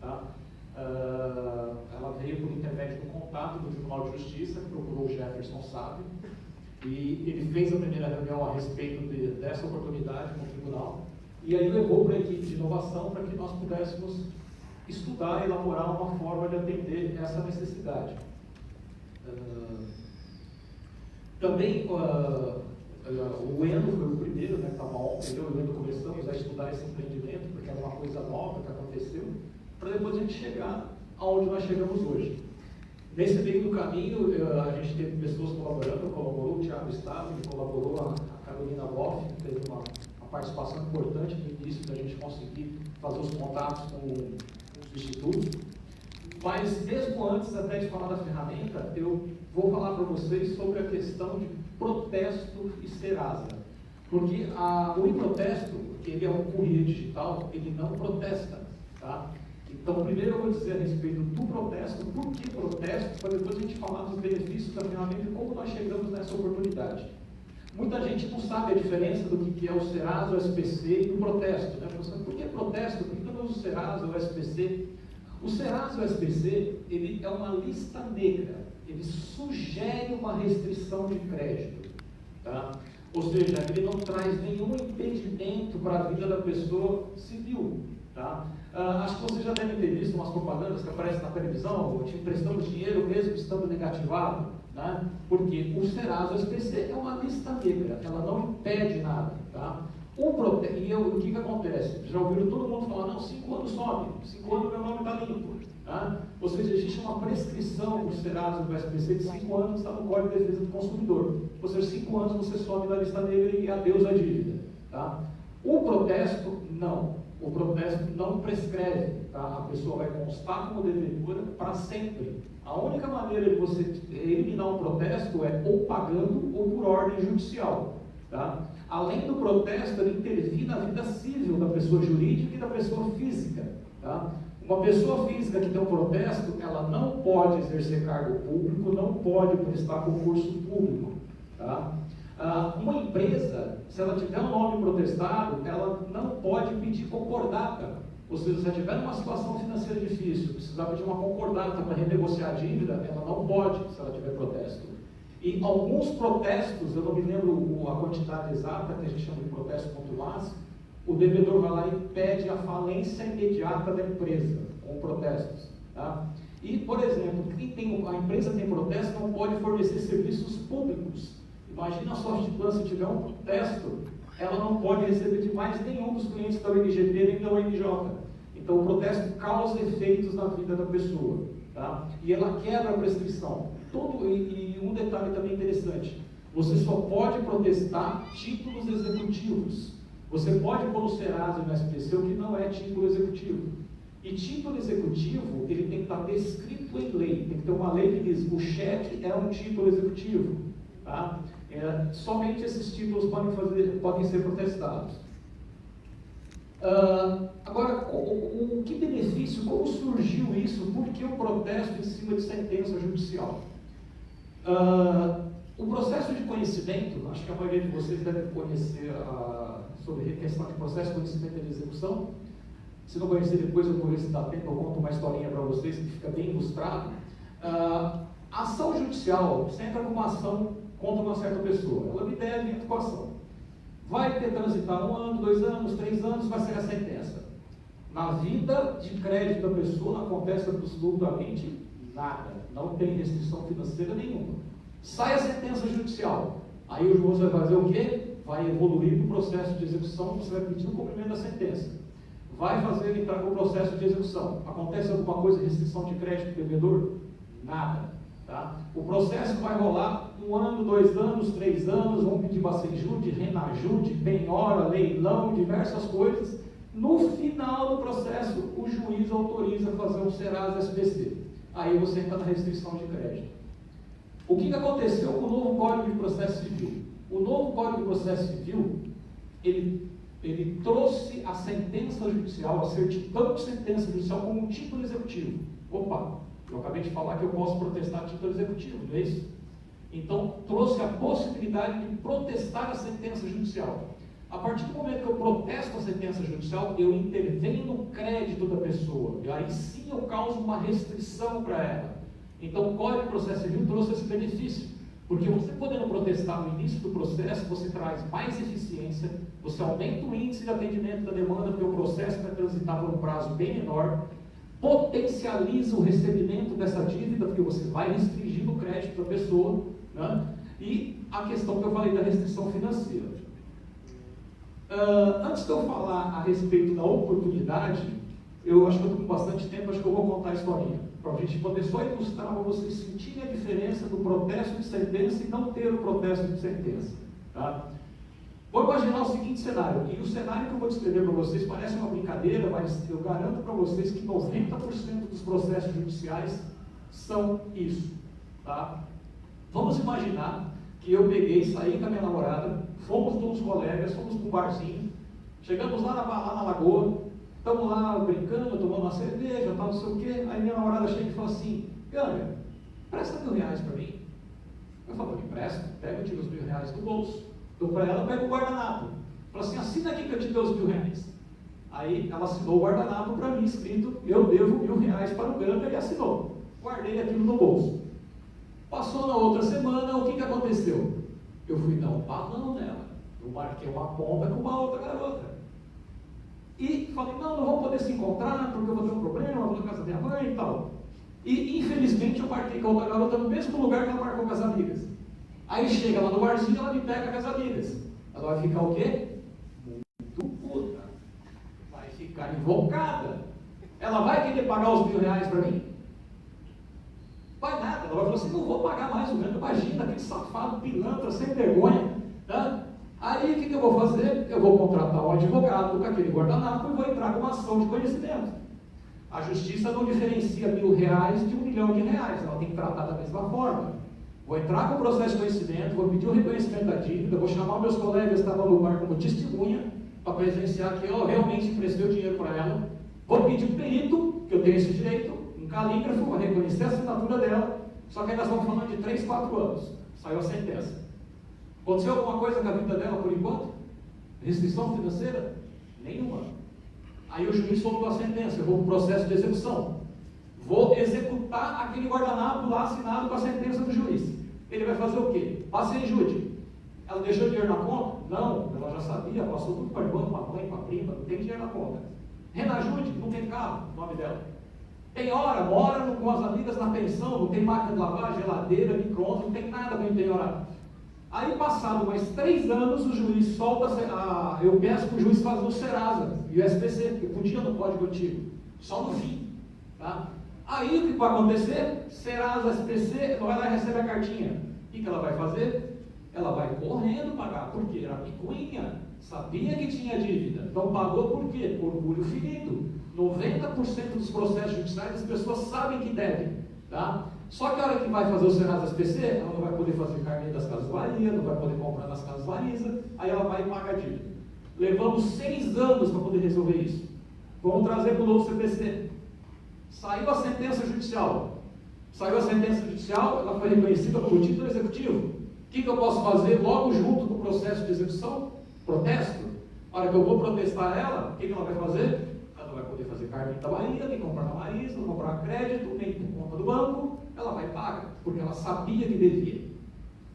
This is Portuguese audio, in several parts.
Tá? Ela veio por intermédio do contato do Tribunal de Justiça, que procurou o Jefferson Sábio, e ele fez a primeira reunião a respeito dessa oportunidade no tribunal, e aí levou para a equipe de inovação para que nós pudéssemos estudar e elaborar uma forma de atender essa necessidade. Também o Endo foi o primeiro, né, que estava ontem, eu e o Endo começamos a estudar esse empreendimento, porque era uma coisa nova que aconteceu, para depois a gente chegar aonde nós chegamos hoje. Nesse meio do caminho, a gente teve pessoas colaborando, colaborou o Thiago Stave, colaborou a Carolina Boff, que teve uma participação importante no início da gente conseguir fazer os contatos com os institutos. Mas mesmo antes até de falar da ferramenta, eu vou falar para vocês sobre a questão de protesto e Serasa. Porque o e-protesto, ele é um courier digital, ele não protesta. Tá? Então, primeiro eu vou dizer a respeito do protesto, por que protesto, para depois a gente falar dos benefícios da ferramenta e como nós chegamos nessa oportunidade. Muita gente não sabe a diferença do que é o Serasa, o SPC e o protesto. Né? Por que protesto? Por que eu não uso o Serasa, o SPC? O Serasa, o SPC, ele é uma lista negra. Ele sugere uma restrição de crédito. Tá? Ou seja, ele não traz nenhum impedimento para a vida da pessoa civil. Tá? Acho que vocês já devem ter visto umas propagandas que aparecem na televisão, te emprestamos dinheiro mesmo estando negativado, né? Porque o Serasa, o SPC, é uma lista negra, ela não impede nada. Tá? O que acontece? Já ouviram todo mundo falar, não, 5 anos sobe, 5 anos meu nome está limpo. Tá? Ou seja, existe uma prescrição do Serasa do SPC de 5 anos, está no Código de Defesa do Consumidor. Ou seja, 5 anos você sobe da lista negra e adeus à dívida. Tá? O protesto, não. O protesto não prescreve, tá? A pessoa vai constar como devedora para sempre. A única maneira de você eliminar um protesto é ou pagando ou por ordem judicial. Tá? Além do protesto, ele intervir na vida civil da pessoa jurídica e da pessoa física. Tá? Uma pessoa física que tem um protesto, ela não pode exercer cargo público, não pode prestar concurso público. Tá? Uma empresa, se ela tiver um nome protestado, ela não pode pedir concordata. Ou seja, se ela tiver uma situação financeira difícil, precisar pedir uma concordata para renegociar a dívida, ela não pode, se ela tiver protesto. E alguns protestos, eu não me lembro a quantidade exata, que a gente chama de protesto contumaz, o devedor vai lá e pede a falência imediata da empresa, com protestos. Tá? E, por exemplo, a empresa tem protesto, não pode fornecer serviços públicos. Imagina a Softplan, se tiver um protesto, ela não pode receber de mais nenhum dos clientes da UNGP nem da UNJ. Então o protesto causa efeitos na vida da pessoa. Tá? E ela quebra a prescrição. E um detalhe também interessante, você só pode protestar títulos executivos. Você pode pôr no Serasa e no SPC o que não é título executivo. E título executivo, ele tem que estar descrito em lei. Tem que ter uma lei que diz, o cheque é um título executivo. Tá? Somente esses títulos podem ser protestados. Agora, o que benefício, como surgiu isso? Por que o protesto em cima de sentença judicial? O processo de conhecimento, acho que a maioria de vocês deve conhecer sobre a questão de processo de conhecimento e de execução. Se não conhecer, depois eu vou ver se dá tempo, eu conto uma historinha para vocês que fica bem ilustrado. A ação judicial, você entra com uma ação contra uma certa pessoa, ela me deve dentro com a ação. Vai ter transitar 1 ano, 2 anos, 3 anos, vai ser a sentença. Na vida de crédito da pessoa não acontece absolutamente nada, não tem restrição financeira nenhuma. Sai a sentença judicial, aí o juiz vai fazer o quê? Vai evoluir para o processo de execução, você vai pedir o cumprimento da sentença. Vai fazer ele entrar no processo de execução. Acontece alguma coisa, restrição de crédito do devedor? Nada. Tá? O processo vai rolar 1 ano, 2 anos, 3 anos, vão pedir bacenjude, renajude, penhora, leilão, diversas coisas. No final do processo, o juiz autoriza fazer um Serasa SPC. Aí você entra na restrição de crédito. O que aconteceu com o novo Código de Processo Civil? O novo Código de Processo Civil, ele trouxe a sentença judicial, a certidão de sentença judicial como um título executivo. Opa, eu acabei de falar que eu posso protestar título executivo, não é isso? Então, trouxe a possibilidade de protestar a sentença judicial. A partir do momento que eu protesto a sentença judicial, eu intervenho no crédito da pessoa. E aí sim eu causo uma restrição para ela. Então o Código de Processo Civil trouxe esse benefício. Porque você podendo protestar no início do processo, você traz mais eficiência, você aumenta o índice de atendimento da demanda, porque o processo vai transitar por um prazo bem menor, potencializa o recebimento dessa dívida, porque você vai restringir o crédito da pessoa, né? E a questão que eu falei da restrição financeira. Antes de eu falar a respeito da oportunidade, eu acho que eu estou com bastante tempo, acho que eu vou contar a historinha, para a gente poder só ilustrar, para vocês sentirem a diferença do protesto de sentença e não ter o protesto de sentença. Tá? Vou imaginar o seguinte cenário, e o cenário que eu vou descrever para vocês parece uma brincadeira, mas eu garanto para vocês que 90% dos processos judiciais são isso. Tá? Vamos imaginar que eu peguei, saí com a minha namorada, fomos com os colegas, fomos para um barzinho, chegamos lá na lagoa, estamos lá brincando, tomando uma cerveja, tal, não sei o quê, aí minha namorada chega e fala assim, Gânia, presta R$1.000 para mim. Eu falo, me presta, pega e tira os R$1.000 do bolso. Dou para ela, pega o guardanapo. Fala assim, assina aqui que eu te dei os R$1.000. Aí ela assinou o guardanapo para mim, escrito, eu devo R$1.000 para o Gânia, e assinou. Guardei aquilo no bolso. Passou na outra semana, o que aconteceu? Eu fui dar um balão nela. Eu marquei uma bomba com uma outra garota. E falei, não vamos poder se encontrar, porque eu vou ter um problema, eu vou na casa da minha mãe e tal. E infelizmente eu marquei com a outra garota no mesmo lugar que ela marcou com as amigas. Aí chega lá no barzinho, ela me pega com as amigas. Ela vai ficar o quê? Muito puta. Vai ficar invocada. Ela vai querer pagar os R$1.000 para mim? Vai nada, ela vai falar assim, não vou pagar mais o Gânia, imagina aquele safado, pilantra, sem vergonha, tá? Aí o que eu vou fazer? Eu vou contratar um advogado com aquele guardanapo e vou entrar com uma ação de conhecimento. A justiça não diferencia R$1.000 de R$1.000.000, ela tem que tratar da mesma forma. Vou entrar com o processo de conhecimento, vou pedir o reconhecimento da dívida, vou chamar meus colegas que estavam no bar como testemunha, para presenciar que eu realmente emprestei o dinheiro para ela, vou pedir um perito, que eu tenho esse direito, um calígrafo, para reconhecer a assinatura dela, só que aí nós estamos falando de 3, 4 anos, saiu a sentença. Aconteceu alguma coisa na vida dela por enquanto? Restrição financeira? Nenhuma. Aí o juiz soltou a sentença, eu vou para o processo de execução. Vou executar aquele guardanapo lá assinado com a sentença do juiz. Ele vai fazer o quê? Passe em júri. Ela deixou dinheiro na conta? Não, ela já sabia, passou tudo para o irmão, para a mãe, para a prima, não tem dinheiro na conta. Renajude, não tem carro, o nome dela. Tem hora, mora com as amigas na pensão, não tem máquina de lavar, geladeira, micro-ondas, não tem nada bem penhorado. Aí, passado mais 3 anos, o juiz solta, eu peço para o juiz fazer o Serasa e o SPC, porque podia no Código Antigo, só no fim. Tá? Aí, o que vai acontecer? Serasa, SPC, vai lá e recebe a cartinha. O que ela vai fazer? Ela vai correndo pagar, porque era picuinha, sabia que tinha dívida. Então, pagou por quê? Por orgulho ferido. 90% dos processos judiciais, as pessoas sabem que devem. Tá? Só que a hora que vai fazer o Serasa SPC, ela não vai poder fazer carnê das Casas Bahia, não vai poder comprar nas Casas Bahia, aí ela vai e paga a dívida. Levamos 6 anos para poder resolver isso. Vamos trazer para o novo CPC. Saiu a sentença judicial. Saiu a sentença judicial, ela foi reconhecida como título executivo. O que eu posso fazer logo junto com o processo de execução? Protesto. A hora que eu vou protestar ela, o que ela vai fazer? Ela não vai poder fazer carnê da Bahia, nem comprar na Marisa, não comprar crédito, nem ter conta do banco, ela vai pagar, porque ela sabia que devia.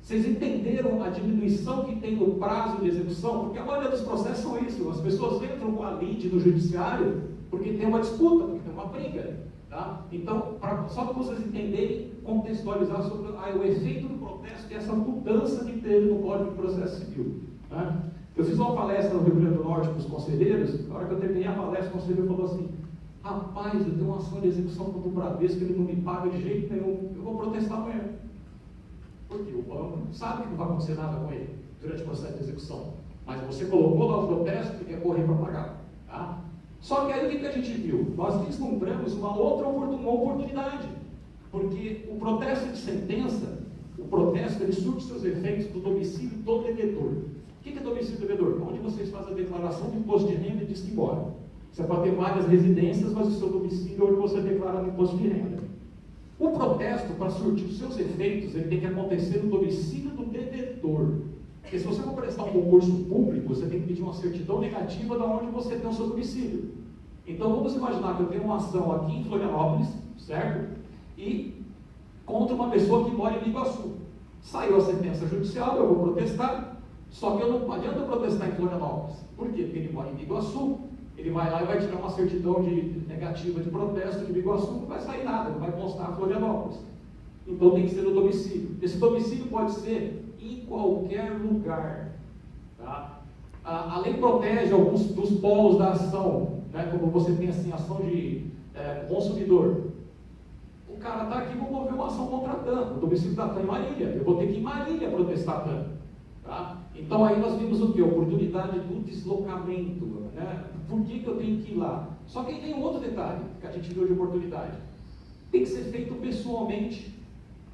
Vocês entenderam a diminuição que tem no prazo de execução? Porque a maioria dos processos são isso, as pessoas entram com a lide no judiciário porque tem uma disputa, porque tem uma briga. Tá? Então, só para vocês entenderem, contextualizar sobre o efeito do protesto e essa mudança que teve no Código de Processo Civil. Tá? Eu fiz uma palestra no Rio Grande do Norte para os conselheiros, na hora que eu terminei a palestra, o conselheiro falou assim, rapaz, eu tenho uma ação de execução contra o Bradesco, ele não me paga de jeito nenhum, eu vou protestar amanhã. Porque o banco sabe que não vai acontecer nada com ele durante o processo de execução. Mas você colocou lá o protesto e quer correr para pagar. Tá? Só que aí o que a gente viu? Nós vislumbramos uma outra oportunidade. Porque o protesto de sentença, o protesto, ele surte seus efeitos do domicílio do devedor. O que é domicílio do devedor? Onde vocês fazem a declaração de imposto de renda e diz que embora. Você pode ter várias residências, mas o seu domicílio é onde você declara o imposto de renda. O protesto, para surtir os seus efeitos, ele tem que acontecer no domicílio do devedor. Porque se você for prestar um concurso público, você tem que pedir uma certidão negativa de onde você tem o seu domicílio. Então vamos imaginar que eu tenho uma ação aqui em Florianópolis, certo? E contra uma pessoa que mora em Iguaçu. Saiu a sentença judicial, eu vou protestar, só que eu não adianta protestar em Florianópolis. Por quê? Porque ele mora em Iguaçu, ele vai lá e vai tirar uma certidão negativa de protesto de Iguaçu, não vai sair nada, não vai constar Florianópolis. Então tem que ser no domicílio. Esse domicílio pode ser em qualquer lugar. Tá? A lei protege alguns dos polos da ação, né? Como você tem assim, ação de consumidor. O cara está aqui, vou mover uma ação contra a TAM, o domicílio da TAM em Marília, eu vou ter que ir em Marília protestar a TAM. Tá? Então aí nós vimos o que? Oportunidade do deslocamento. Né? Por que eu tenho que ir lá? Só que aí tem um outro detalhe que a gente viu de oportunidade. Tem que ser feito pessoalmente.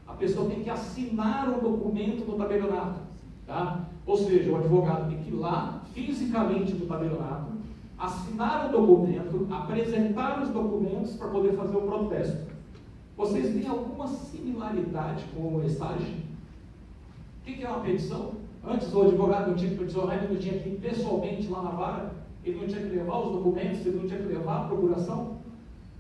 A pessoa tem que assinar um documento no tabelionato. Tá? Ou seja, o advogado tem que ir lá, fisicamente no tabelionato, assinar o documento, apresentar os documentos para poder fazer o protesto. Vocês têm alguma similaridade com o ESAGE? O que é uma petição? Antes o advogado não tinha que peticionar, ele não tinha que ir pessoalmente lá na vara, ele não tinha que levar os documentos, ele não tinha que levar a procuração.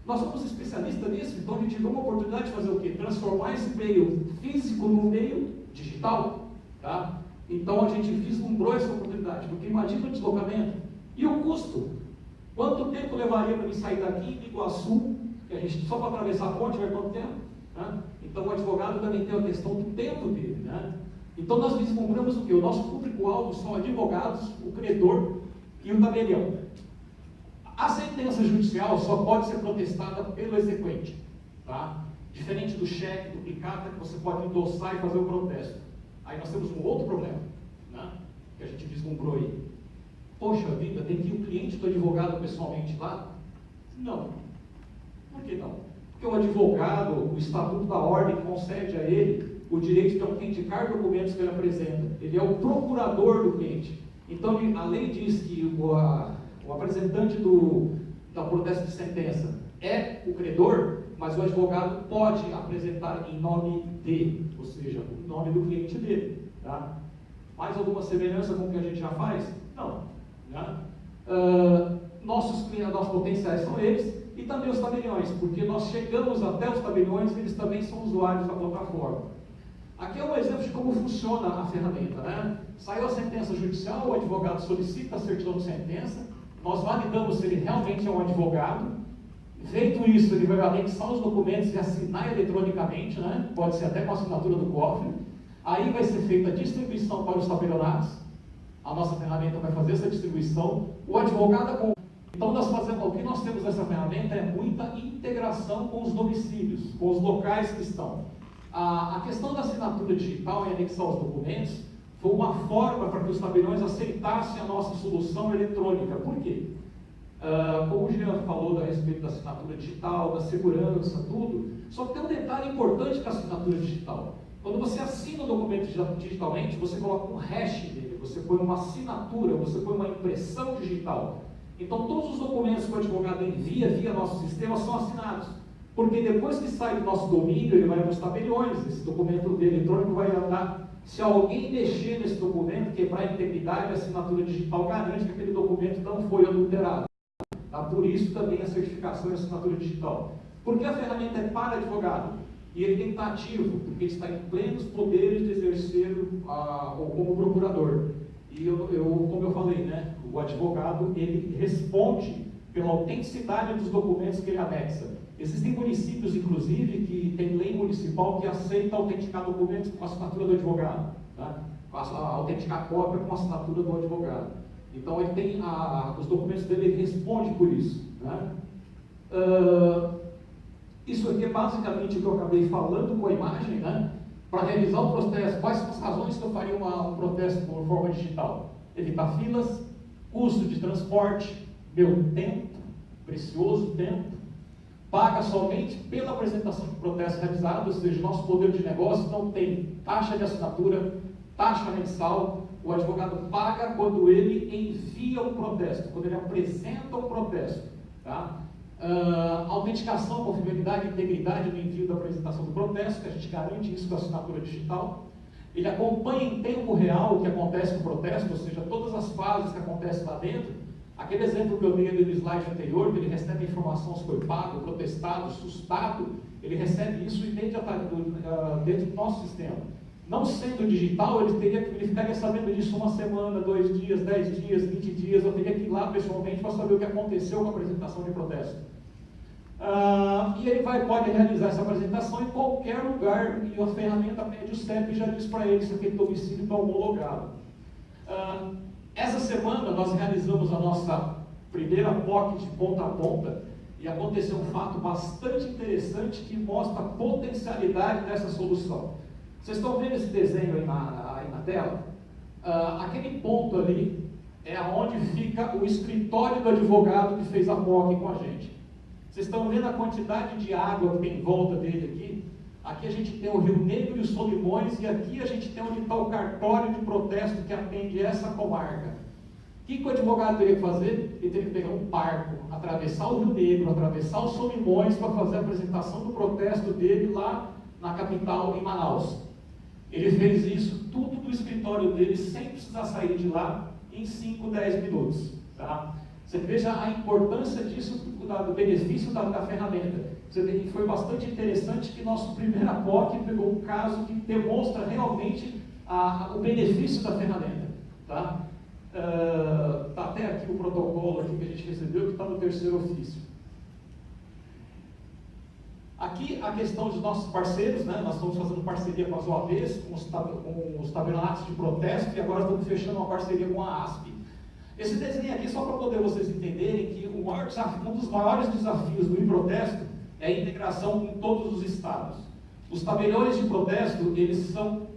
Nós somos especialistas nisso, então a gente viu uma oportunidade de fazer o quê? Transformar esse meio físico no meio digital. Tá? Então a gente vislumbrou essa oportunidade, porque imagina o deslocamento e o custo. Quanto tempo levaria para mim sair daqui de Iguaçu, que a gente só para atravessar a ponte vai quanto tempo? Né? Então o advogado também tem a questão do tempo dele. Né? Então nós vislumbramos o quê? O nosso público-alvo são advogados, o credor e o tabelião. A sentença judicial só pode ser protestada pelo exequente, tá? Diferente do cheque, duplicata, que você pode endossar e fazer o protesto. Aí nós temos um outro problema, né? Que a gente vislumbrou aí. Poxa vida, tem que ir o cliente do advogado pessoalmente lá? Não. Por que não? Porque o advogado, o Estatuto da Ordem concede a ele o direito de autenticar documentos que ele apresenta. Ele é o procurador do cliente. Então a lei diz que o apresentante da protesto de sentença é o credor, mas o advogado pode apresentar em nome de, ou seja, o nome do cliente dele. Tá? Mais alguma semelhança com o que a gente já faz? Não. Né? Nossos potenciais são eles e também os tabeliões, porque nós chegamos até os tabeliões e eles também são usuários da plataforma. Aqui é um exemplo de como funciona a ferramenta. Né? Saiu a sentença judicial, o advogado solicita a certidão de sentença, nós validamos se ele realmente é um advogado. Feito isso, ele vai anexar os documentos e assinar eletronicamente, né? Pode ser até com a assinatura do cofre. Aí vai ser feita a distribuição para os tabelionatos. A nossa ferramenta vai fazer essa distribuição. O advogado... Então, o que nós temos nessa ferramenta é muita integração com os domicílios, com os locais que estão. A questão da assinatura digital e anexar os documentos foi uma forma para que os tabeliões aceitassem a nossa solução eletrônica. Por quê? Como o Jean falou a respeito da assinatura digital, da segurança, tudo, só que tem um detalhe importante com a assinatura digital. Quando você assina o documento digitalmente, você coloca um hash dele, você põe uma assinatura, você põe uma impressão digital. Então todos os documentos que o advogado envia via nosso sistema são assinados. Porque depois que sai do nosso domínio, ele vai para os tabeliões, esse documento eletrônico vai andar. Se alguém mexer nesse documento, quebrar a integridade, a assinatura digital garante que aquele documento não foi adulterado. Tá? Por isso também a certificação e a assinatura digital. Porque a ferramenta é para advogado e ele tem que estar ativo, porque ele está em plenos poderes de exercer como procurador. E como eu falei, né, o advogado ele responde pela autenticidade dos documentos que ele anexa. Existem municípios, inclusive, que tem lei municipal que aceita autenticar documentos com a assinatura do advogado, tá? Autenticar a cópia com a assinatura do advogado. Então, ele tem os documentos dele, ele responde por isso. Né? Isso aqui é basicamente o que eu acabei falando com a imagem, né? Para realizar o processo. Quais são as razões que eu faria um processo por forma digital? Evitar filas, custo de transporte, meu tempo, precioso tempo, paga somente pela apresentação de protesto realizado, ou seja, nosso poder de negócio não tem taxa de assinatura, taxa mensal, o advogado paga quando ele envia o protesto, quando ele apresenta o protesto. Tá? Autenticação, confiabilidade e integridade no envio da apresentação do protesto, que a gente garante isso com a assinatura digital. ele acompanha em tempo real o que acontece no protesto, ou seja, todas as fases que acontecem lá dentro. Aquele exemplo que eu dei ali no slide anterior, que ele recebe a informação se foi pago, protestado, sustado, ele recebe isso imediatamente dentro do nosso sistema. Não sendo digital, ele ficaria sabendo disso uma semana, 2 dias, 10 dias, 20 dias, eu teria que ir lá pessoalmente para saber o que aconteceu com a apresentação de protesto. E ele pode realizar essa apresentação em qualquer lugar, e a ferramenta pede o CEP e já diz para ele se aquele domicílio está homologado. Essa semana nós realizamos a nossa primeira POC de ponta a ponta, e aconteceu um fato bastante interessante que mostra a potencialidade dessa solução. Vocês estão vendo esse desenho aí na tela? Aquele ponto ali é onde fica o escritório do advogado que fez a POC com a gente. Vocês estão vendo a quantidade de água que tem em volta dele aqui? Aqui a gente tem o Rio Negro e os Solimões, e aqui a gente tem onde está o cartório de protesto que atende essa comarca. O que o advogado teria que fazer? Ele teria que pegar um barco, atravessar o Rio Negro, atravessar os Solimões para fazer a apresentação do protesto dele lá na capital, em Manaus. Ele fez isso tudo do escritório dele, sem precisar sair de lá, em 5, 10 minutos. Tá? Você veja a importância disso, do benefício da ferramenta. Você vê que foi bastante interessante que nosso primeiro POC pegou um caso que demonstra realmente o benefício da ferramenta. Tá? Tá até aqui o protocolo aqui que a gente recebeu, que está no terceiro ofício. Aqui a questão dos nossos parceiros, né? Nós estamos fazendo parceria com as OABs, com os tabelionatos de protesto, e agora estamos fechando uma parceria com a ASP. Esse desenho aqui, só para poder vocês entenderem que um dos maiores desafios do protesto é a integração com todos os estados. Os tabeliões de protesto, eles são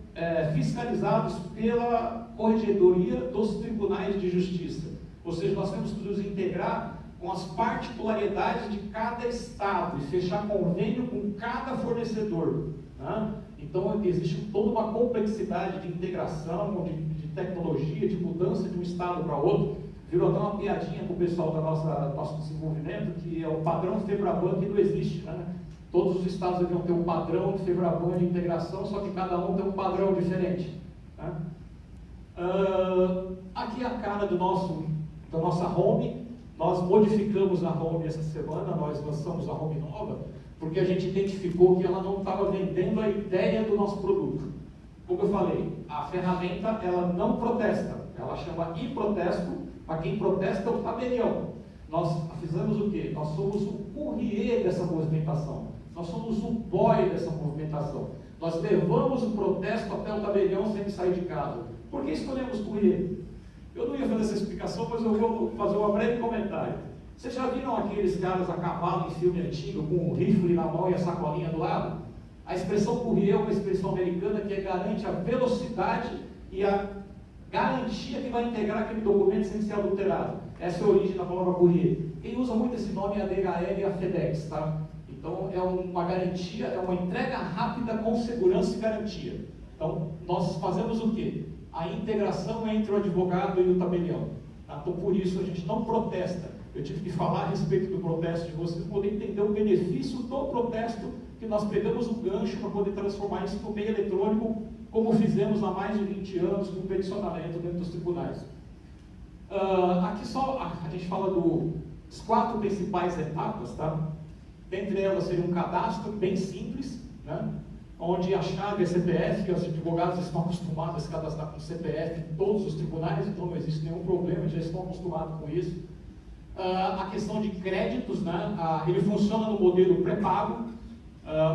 fiscalizados pela Corregedoria dos Tribunais de Justiça. Ou seja, nós temos que nos integrar com as particularidades de cada estado e fechar convênio com cada fornecedor. Né? Então, existe toda uma complexidade de integração, de tecnologia, de mudança de um estado para outro. Virou até uma piadinha com o pessoal do nosso desenvolvimento, que é o padrão FEBRABAN que não existe. Né? Todos os estados deviam ter um padrão de FEBRABAN de integração, só que cada um tem um padrão diferente. Né? Aqui é a cara da nossa home. Nós modificamos a home essa semana, nós lançamos a home nova, porque a gente identificou que ela não estava vendendo a ideia do nosso produto. Como eu falei, a ferramenta ela não protesta, ela chama e-protesto, para quem protesta é o tabelião. Nós fizemos o quê? Nós somos o courrier dessa movimentação, nós somos o boy dessa movimentação. Nós levamos o protesto até o tabelião sem sair de casa. Por que escolhemos courrier? Eu não ia fazer essa explicação, mas eu vou fazer um breve comentário. Vocês já viram aqueles caras a cavalo em filme antigo, com um rifle na mão e a sacolinha do lado? A expressão courrier é uma expressão americana que garante a velocidade e a garantia que vai integrar aquele documento sem ser adulterado. Essa é a origem da palavra courrier. Quem usa muito esse nome é a DHL e a FedEx, tá? Então é uma garantia, é uma entrega rápida com segurança e garantia. Então nós fazemos o quê? A integração entre o advogado e o tabelião. Tá? Então, por isso, a gente não protesta. Eu tive que falar a respeito do protesto de vocês, para poder entender o benefício do protesto, que nós pegamos o gancho para poder transformar isso no meio eletrônico, como fizemos há mais de 20 anos com o peticionamento dentro dos tribunais. Aqui só a gente fala das 4 principais etapas. Tá? Dentre elas seria um cadastro bem simples, né? Onde a chave é CPF, os advogados estão acostumados a se cadastrar com CPF em todos os tribunais, então não existe nenhum problema, já estão acostumados com isso. A questão de créditos, né? Ele funciona no modelo pré-pago,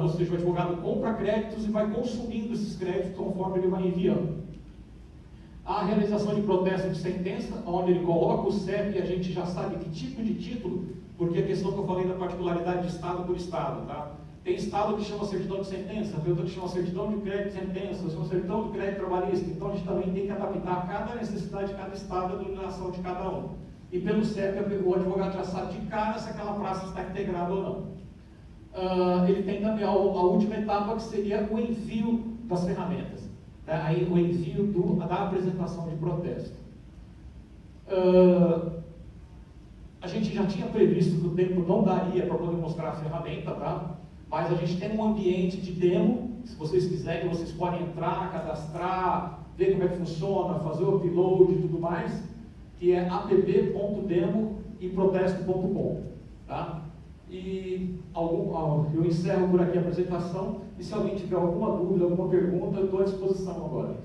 ou seja, o advogado compra créditos e vai consumindo esses créditos conforme ele vai enviando. A realização de protesto de sentença, onde ele coloca o CEP e a gente já sabe que tipo de título, porque a questão que eu falei da particularidade de estado por estado, tá? Tem estado que chama certidão de sentença, tem outro que chama certidão de crédito de sentença, chama certidão de crédito trabalhista. Então a gente também tem que adaptar cada necessidade de cada estado, a denominação de cada um. E pelo CEP, o advogado já sabe de cara se aquela praça está integrada ou não. Ele tem também a última etapa, que seria o envio das ferramentas. Tá? Aí o envio da apresentação de protesto. A gente já tinha previsto que o tempo não daria para poder mostrar a ferramenta, tá? mas a gente tem um ambiente de demo. Se vocês quiserem, vocês podem entrar, cadastrar, ver como é que funciona, fazer o upload e tudo mais, que é app.demo.improtesto.com, tá? E eu encerro por aqui a apresentação, e se alguém tiver alguma dúvida, alguma pergunta, eu estou à disposição agora.